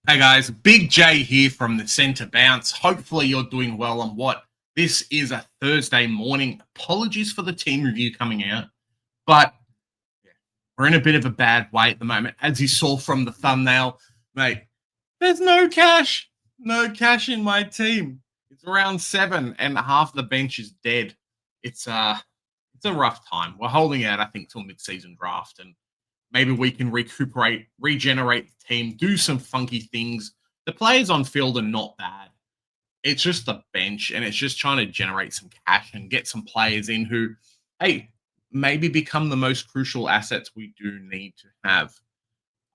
Hey guys, Big J here from the Centre Bounce. Hopefully you're doing well on what this is a Thursday morning. Apologies for the team review coming out, but we're in a bit of a bad way at the moment. As you saw from the thumbnail, mate, there's no cash. No cash in my team. It's around 7 and half the bench is dead. It's a rough time. We're holding out, I think, till mid-season draft, and maybe we can recuperate, regenerate the team, do some funky things. The players on field are not bad. It's just the bench, and it's just trying to generate some cash and get some players in who, hey, maybe become the most crucial assets we do need to have.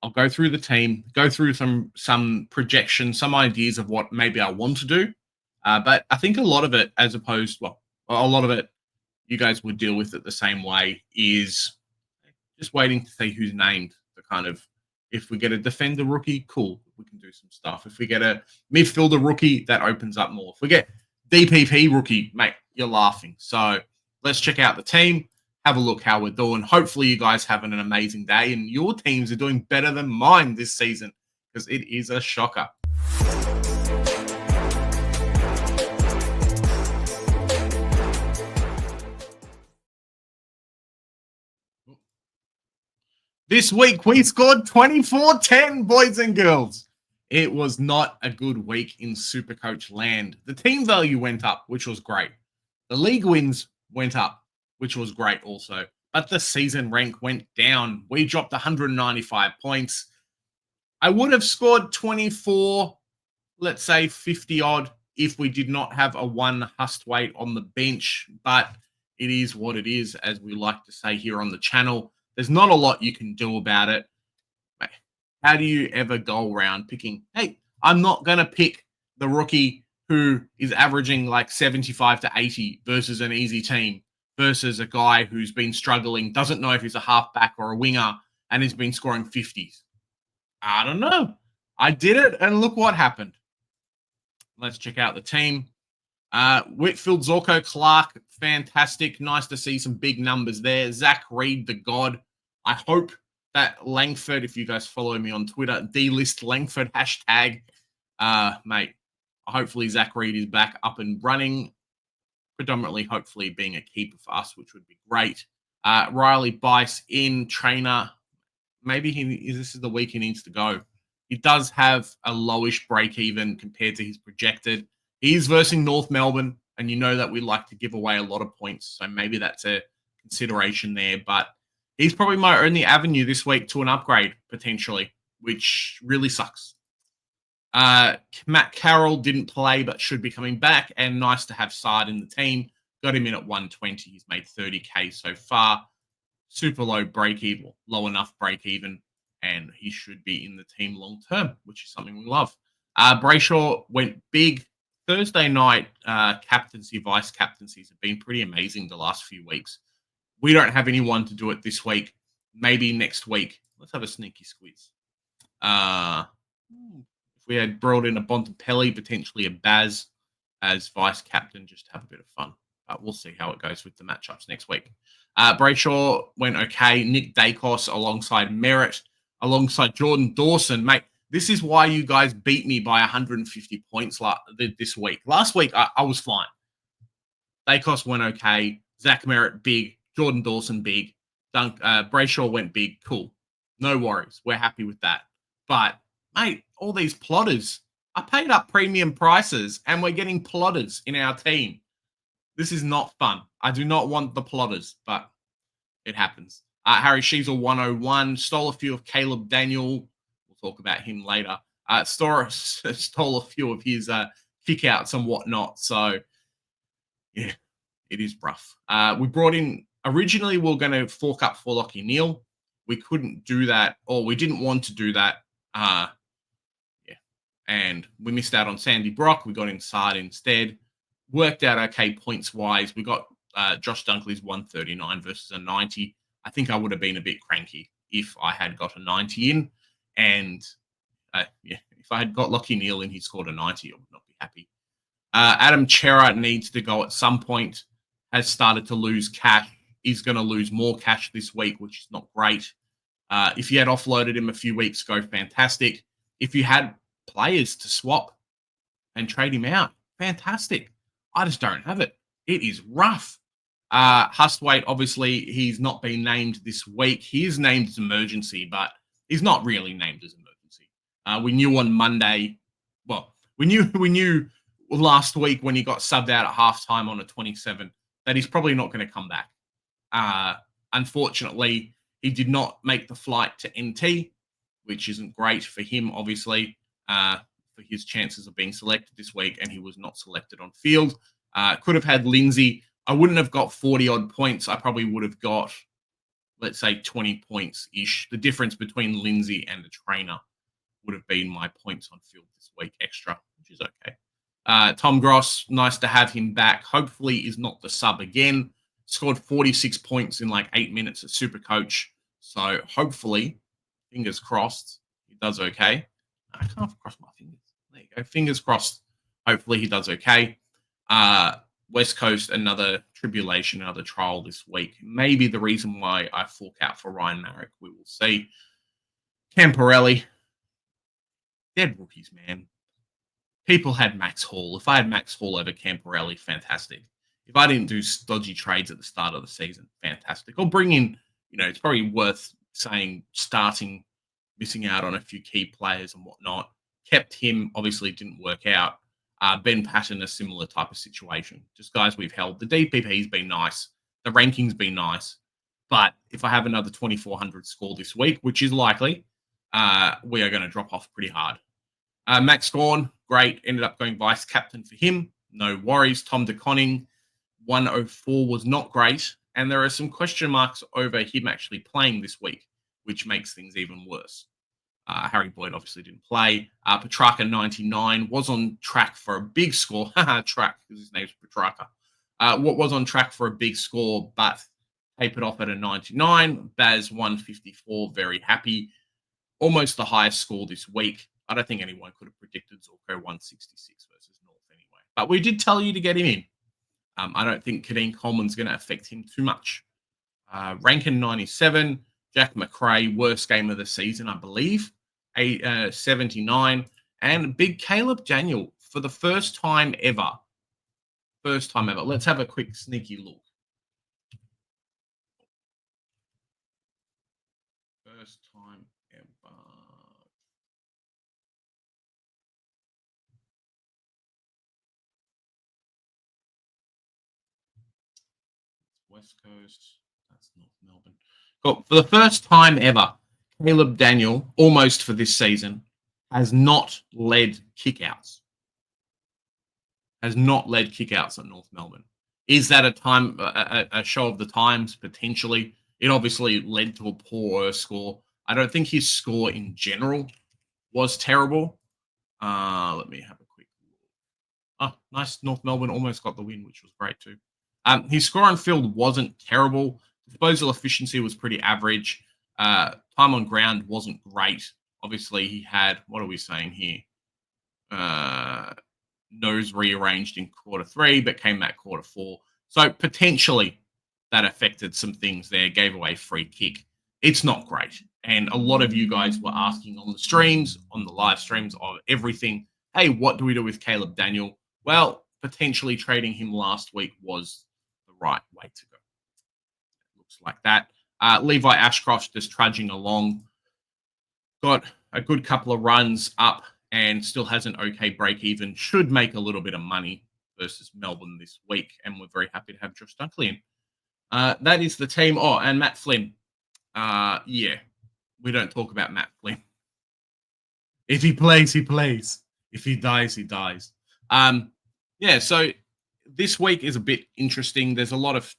I'll go through the team, go through some projections, some ideas of what maybe I want to do. But I think a lot of it, a lot of it, you guys would deal with it the same way, is just waiting to see who's named. The kind of, if we get a defender rookie, cool, we can do some stuff. If we get a midfielder rookie, that opens up more. If we get DPP rookie, mate, you're laughing. So let's check out the team, have a look how we're doing. Hopefully you guys having an amazing day and your teams are doing better than mine this season, because it is a shocker. This week, we scored 24-10, boys and girls. It was not a good week in Supercoach land. The team value went up, which was great. The league wins went up, which was great also. But the season rank went down. We dropped 195 points. I would have scored 24, let's say 50 odd, if we did not have a one Hustwaite on the bench. But it is what it is, as we like to say here on the channel. There's not a lot you can do about it. How do you ever go around picking, hey, I'm not going to pick the rookie who is averaging like 75 to 80 versus an easy team versus a guy who's been struggling, doesn't know if he's a halfback or a winger, and has been scoring 50s? I don't know. I did it, and look what happened. Let's check out the team. Whitfield, Zorko, Clark, fantastic. Nice to see some big numbers there. Zach Reed, the god. I hope that Langford, if you guys follow me on Twitter, delist Langford hashtag, mate. Hopefully Zach Reed is back up and running. Predominantly, hopefully, being a keeper for us, which would be great. Riley Bice in trainer. Maybe this is the week he needs to go. He does have a lowish break even compared to his projected. He is versing North Melbourne, and you know that we like to give away a lot of points, so maybe that's a consideration there. But he's probably my only avenue this week to an upgrade, potentially, which really sucks. Matt Carroll didn't play, but should be coming back, and nice to have Sard in the team. Got him in at 120. He's made 30K so far. Super low break even, low enough break even, and he should be in the team long term, which is something we love. Brayshaw went big. Thursday night captaincy, vice captaincies have been pretty amazing the last few weeks. We don't have anyone to do it this week. Maybe next week. Let's have a sneaky squeeze. If we had brought in a Bontempelli, potentially a Baz as vice captain, just to have a bit of fun. But we'll see how it goes with the matchups next week. Brayshaw went okay. Nick Dacos alongside Merritt, alongside Jordan Dawson. Mate, this is why you guys beat me by 150 points this week. Last week, I was fine. Dacos went okay. Zach Merritt, big. Jordan Dawson, big. Brayshaw went big. Cool. No worries. We're happy with that. But, mate, all these plotters. I paid up premium prices, and we're getting plotters in our team. This is not fun. I do not want the plotters, but it happens. Harry Sheasel 101. Stole a few of Caleb Daniel. We'll talk about him later. Stole a few of his kickouts and whatnot. So, yeah, it is rough. We brought in, originally we were going to fork up for Lockie Neal. We couldn't do that, or we didn't want to do that. And we missed out on Sandy Brock. We got inside instead. Worked out okay points-wise. We got Josh Dunkley's 139 versus a 90. I think I would have been a bit cranky if I had got a 90 in. And, if I had got Lockie Neal in, he scored a 90, I would not be happy. Adam Chera needs to go at some point. Has started to lose cash. He's going to lose more cash this week, which is not great. If you had offloaded him a few weeks ago, fantastic. If you had players to swap and trade him out. Fantastic. I just don't have it. It is rough. Hustwaite, obviously, he's not been named this week. He is named as emergency, but he's not really named as emergency. We knew on Monday. Well, we knew last week when he got subbed out at halftime on a 27 that he's probably not going to come back. Unfortunately, he did not make the flight to NT, which isn't great for him, obviously, for his chances of being selected this week, and he was not selected on field. Could have had Lindsay. I wouldn't have got 40-odd points. I probably would have got, let's say, 20 points-ish. The difference between Lindsay and the trainer would have been my points on field this week extra, which is okay. Tom Gross, nice to have him back. Hopefully is not the sub again. Scored 46 points in like 8 minutes at Supercoach. So hopefully, fingers crossed, he does okay. I can't cross my fingers. There you go. Fingers crossed. Hopefully he does okay. West Coast, another tribulation, another trial this week. Maybe the reason why I fork out for Ryan Marek. We will see. Camporelli. Dead rookies, man. People had Max Hall. If I had Max Hall over Camporelli, fantastic. If I didn't do dodgy trades at the start of the season, fantastic. Or bring in, it's probably worth saying starting, missing out on a few key players and whatnot. Kept him, obviously didn't work out. Ben Patton, a similar type of situation. Just guys we've held. The DPP's been nice. The ranking's been nice. But if I have another 2,400 score this week, which is likely, we are going to drop off pretty hard. Max Gawn, great. Ended up going vice captain for him. No worries. Tom DeConning, 104 was not great. And there are some question marks over him actually playing this week, which makes things even worse. Harry Boyd obviously didn't play. Petrarca, 99, was on track for a big score. Track, because his name's Petrarca. What was on track for a big score, but tapered off at a 99. Baz, 154, very happy. Almost the highest score this week. I don't think anyone could have predicted Zorko 166 versus North anyway. But we did tell you to get him in. I don't think Kadeen Coleman's going to affect him too much. Rankin, 97. Jack McRae, worst game of the season, I believe. 79. And big Caleb Daniel for the first time ever. First time ever. Let's have a quick sneaky look. First time ever. West Coast. That's North Melbourne. Cool. For the first time ever, Caleb Daniel, almost for this season, has not led kickouts. Has not led kickouts at North Melbourne. Is that a show of the times? Potentially. It obviously led to a poor score. I don't think his score in general was terrible. Let me have a quick look. Oh, nice. North Melbourne almost got the win, which was great too. His score on field wasn't terrible. Disposal efficiency was pretty average. Time on ground wasn't great. Obviously, he had, what are we saying here? Nose rearranged in quarter 3, but came back quarter 4. So potentially that affected some things there, gave away free kick. It's not great. And a lot of you guys were asking on the streams, on the live streams of everything, hey, what do we do with Caleb Daniel? Well, potentially trading him last week was the right way to go. Looks like that. Levi Ashcroft just trudging along. Got a good couple of runs up and still has an okay break even. Should make a little bit of money versus Melbourne this week. And we're very happy to have Josh Dunkley in. That is the team. Oh, and Matt Flynn. Yeah, we don't talk about Matt Flynn. If he plays, he plays. If he dies, he dies. Yeah, so this week is a bit interesting. There's a lot of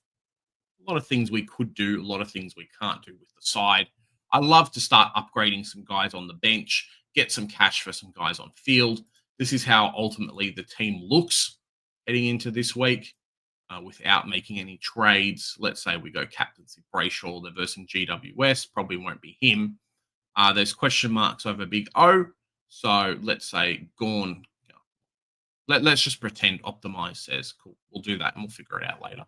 things we could do, a lot of things we can't do with the side. I love to start upgrading some guys on the bench, get some cash for some guys on field. This is how ultimately the team looks heading into this week without making any trades. Let's say we go captaincy Brayshaw, they're versing GWS, probably won't be him. There's question marks over Big O. So let's say Gorn. Let's just pretend Optimize says, cool, we'll do that and we'll figure it out later.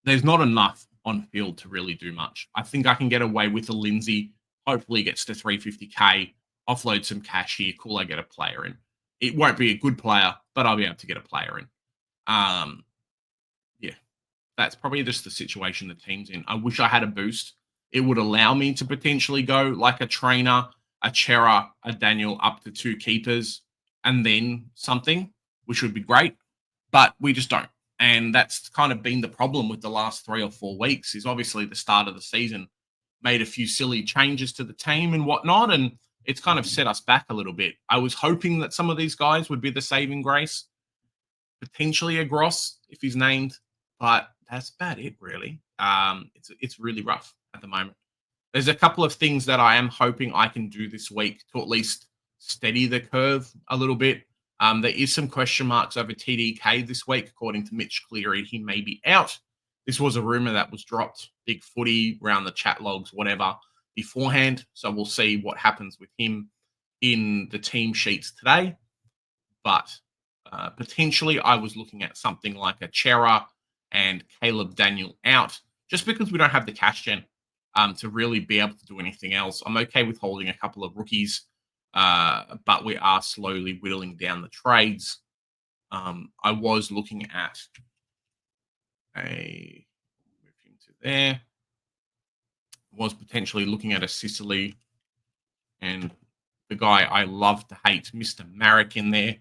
There's not enough on field to really do much. I think I can get away with a Lindsay. Hopefully gets to 350k. offload some cash here. Cool, I get a player in. It won't be a good player, but I'll be able to get a player in. Yeah, that's probably just the situation the team's in. I wish I had a boost. It would allow me to potentially go like a trainer, a Chera, a Daniel up to 2 keepers, and then something, which would be great. But we just don't. And that's kind of been the problem with the last 3 or 4 weeks is obviously the start of the season made a few silly changes to the team and whatnot. And it's kind of set us back a little bit. I was hoping that some of these guys would be the saving grace, potentially a Gross if he's named, but that's about it, really. It's really rough at the moment. There's a couple of things that I am hoping I can do this week to at least steady the curve a little bit. There is some question marks over TDK this week, according to Mitch Cleary. He may be out. This was a rumor that was dropped, big footy, around the chat logs, whatever, beforehand. So we'll see what happens with him in the team sheets today. But potentially I was looking at something like a Chera and Caleb Daniel out, just because we don't have the cash gen to really be able to do anything else. I'm okay with holding a couple of rookies, but we are slowly whittling down the trades. I was looking at move him to there. Was potentially looking at a Sicily and the guy I love to hate, Mr. Marek, in there,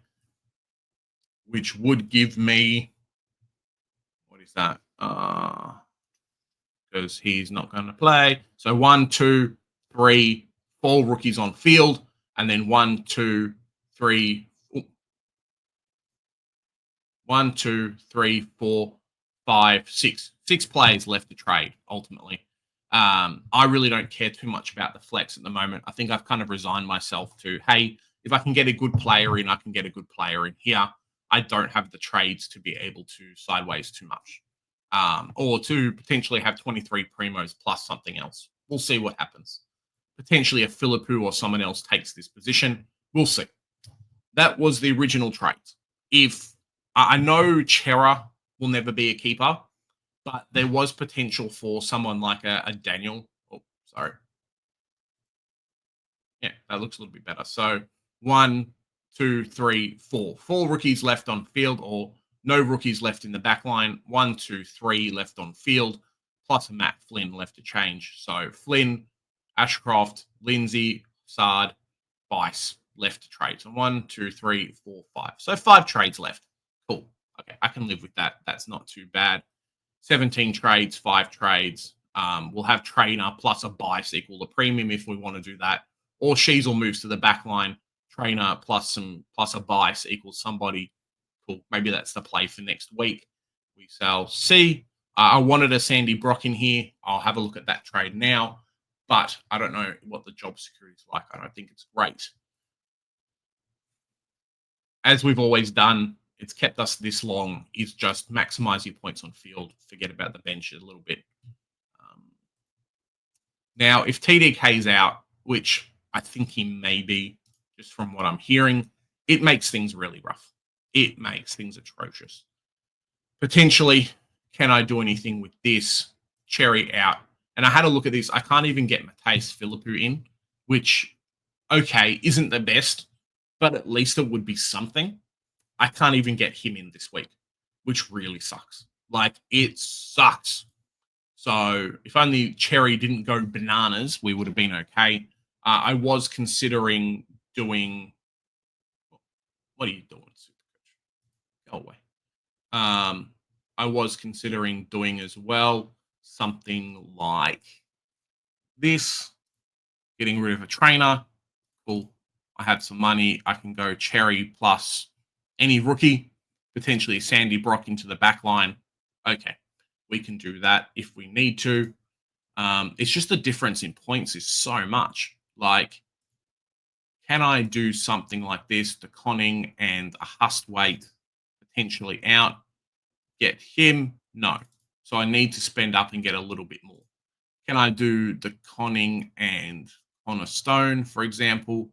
which would give me, what is that? Because he's not going to play. So 1, 2, 3, 4 rookies on field, and then 1, 2, 3, 1, 2, 3, 4, 5, 6. 6 players left to trade, ultimately. I really don't care too much about the flex at the moment. I think I've kind of resigned myself to, hey, if I can get a good player in, I can get a good player in here. I don't have the trades to be able to sideways too much. Or to potentially have 23 primos plus something else. We'll see what happens. Potentially a Philippou or someone else takes this position. We'll see. That was the original trade. If I know Chera will never be a keeper, but there was potential for someone like a Daniel. Oh, sorry. Yeah, that looks a little bit better. So 1, 2, 3, 4. 4 rookies left on field, or no rookies left in the back line. 1, 2, 3 left on field, plus a Matt Flynn left to change. So Flynn, Ashcroft, Lindsay, Sard, Bice left to trade. So 1, 2, 3, 4, 5. So 5 trades left. Cool. Okay, I can live with that. That's not too bad. 17 trades, 5 trades. We'll have trainer plus a Bice equal the premium if we want to do that. Or Sheasel moves to the back line. Trainer plus a Bice equals somebody. Cool. Maybe that's the play for next week. We shall see. I wanted a Sandy Brock in here. I'll have a look at that trade now. But I don't know what the job security is like. I don't think it's great. As we've always done, it's kept us this long, is just maximize your points on field. Forget about the bench a little bit. Now, if TDK's out, which I think he may be, just from what I'm hearing, it makes things really rough. It makes things atrocious. Potentially, can I do anything with this? Cherry out. And I had a look at this. I can't even get Matthijs Philippou in, which, okay, isn't the best, but at least it would be something. I can't even get him in this week, which really sucks. Like, it sucks. So if only Cherry didn't go bananas, we would have been okay. I was considering doing... What are you doing, Supercoach? Go away. I was considering doing as well something like this. Getting rid of a trainer. Cool. I have some money. I can go Cherry plus any rookie, potentially Sandy Brock into the back line. Okay, we can do that if we need to. It's just the difference in points is so much. Like, can I do something like this, the Conning and a Hustwaite potentially out? Get him? No. So I need to spend up and get a little bit more. Can I do the Conning and Connor Stone, for example?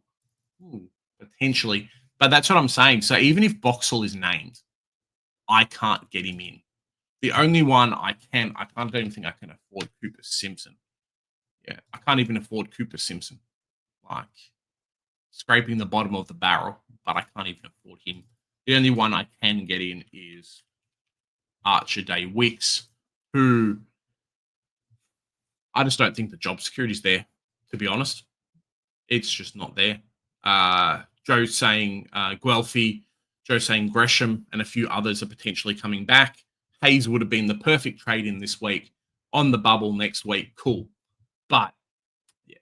Ooh, potentially. But that's what I'm saying. So even if Boxall is named, I can't get him in. The only one I don't even think I can afford Cooper Simpson. Yeah, I can't even afford Cooper Simpson. Like, scraping the bottom of the barrel, but I can't even afford him. The only one I can get in is Archer Day Wicks, who I just don't think the job security is there, to be honest. It's just not there. Joe's saying Guelphy, Joe's saying Gresham, and a few others are potentially coming back. Hayes would have been the perfect trade in this week. On the bubble next week, cool. But, yeah,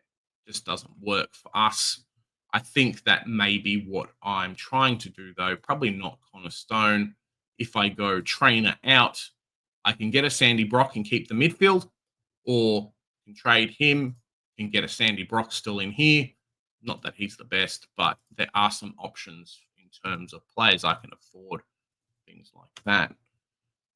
just doesn't work for us. I think that may be what I'm trying to do, though. Probably not Connor Stone. If I go trainer out, I can get a Sandy Brock and keep the midfield, or can trade him and get a Sandy Brock still in here. Not that he's the best, but there are some options in terms of players I can afford, things like that.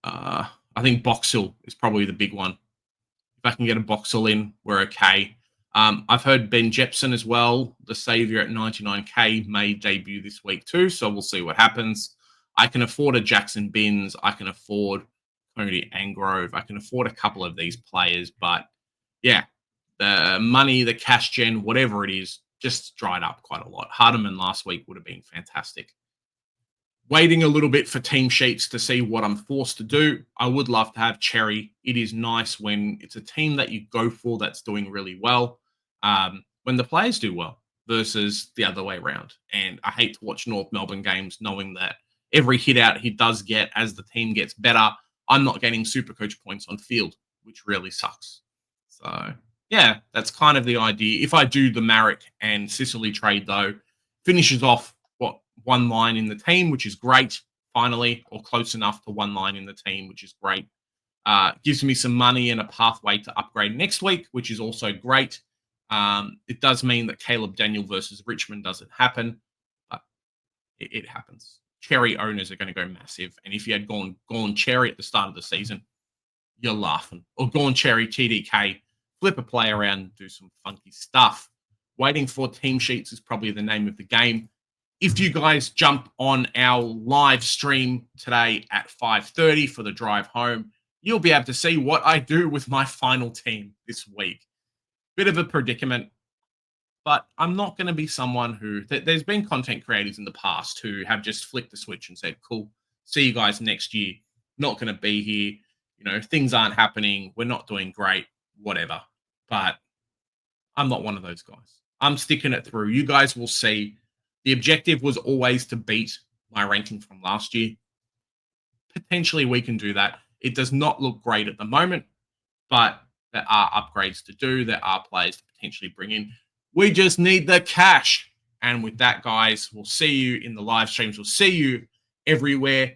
I think Boxall is probably the big one. If I can get a Boxall in, we're okay. I've heard Ben Jepson as well, the savior at 99k, may debut this week too, so we'll see what happens. I can afford a Jackson Binns. I can afford Cody Angrove. I can afford a couple of these players, but yeah, the money, the cash gen, whatever it is, just dried up quite a lot. Hardiman last week would have been fantastic. Waiting a little bit for team sheets to see what I'm forced to do. I would love to have Cherry. It is nice when it's a team that you go for that's doing really well, when the players do well versus the other way around. And I hate to watch North Melbourne games knowing that every hit out he does get as the team gets better, I'm not getting Supercoach points on field, which really sucks. So, yeah, that's kind of the idea. If I do the Marek and Sicily trade, though, finishes off, one line in the team, which is great, finally, or close enough to one line in the team, which is great. Gives me some money and a pathway to upgrade next week, which is also great. It does mean that Caleb Daniel versus Richmond doesn't happen, but it happens. Cherry owners are going to go massive. And if you had gone Cherry at the start of the season, you're laughing. Or gone Cherry TDK, flip a play around and do some funky stuff. Waiting for team sheets is probably the name of the game. If you guys jump on our live stream today at 5:30 for the drive home, you'll be able to see what I do with my final team this week. Bit of a predicament, but I'm not going to be someone who... There's been content creators in the past who have just flicked the switch and said, cool, see you guys next year. Not going to be here. You know, things aren't happening. We're not doing great, whatever. But I'm not one of those guys. I'm sticking it through. You guys will see. The objective was always to beat my ranking from last year. Potentially we can do that. It does not look great at the moment, but there are upgrades to do. There are players to potentially bring in. We just need the cash. And with that, guys, we'll see you in the live streams. We'll see you everywhere.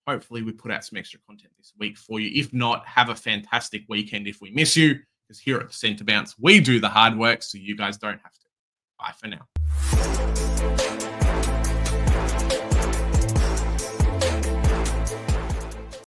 Hopefully we put out some extra content this week for you. If not, have a fantastic weekend if we miss you. Because here at the Centre Bounce, we do the hard work so you guys don't have to. Bye for now.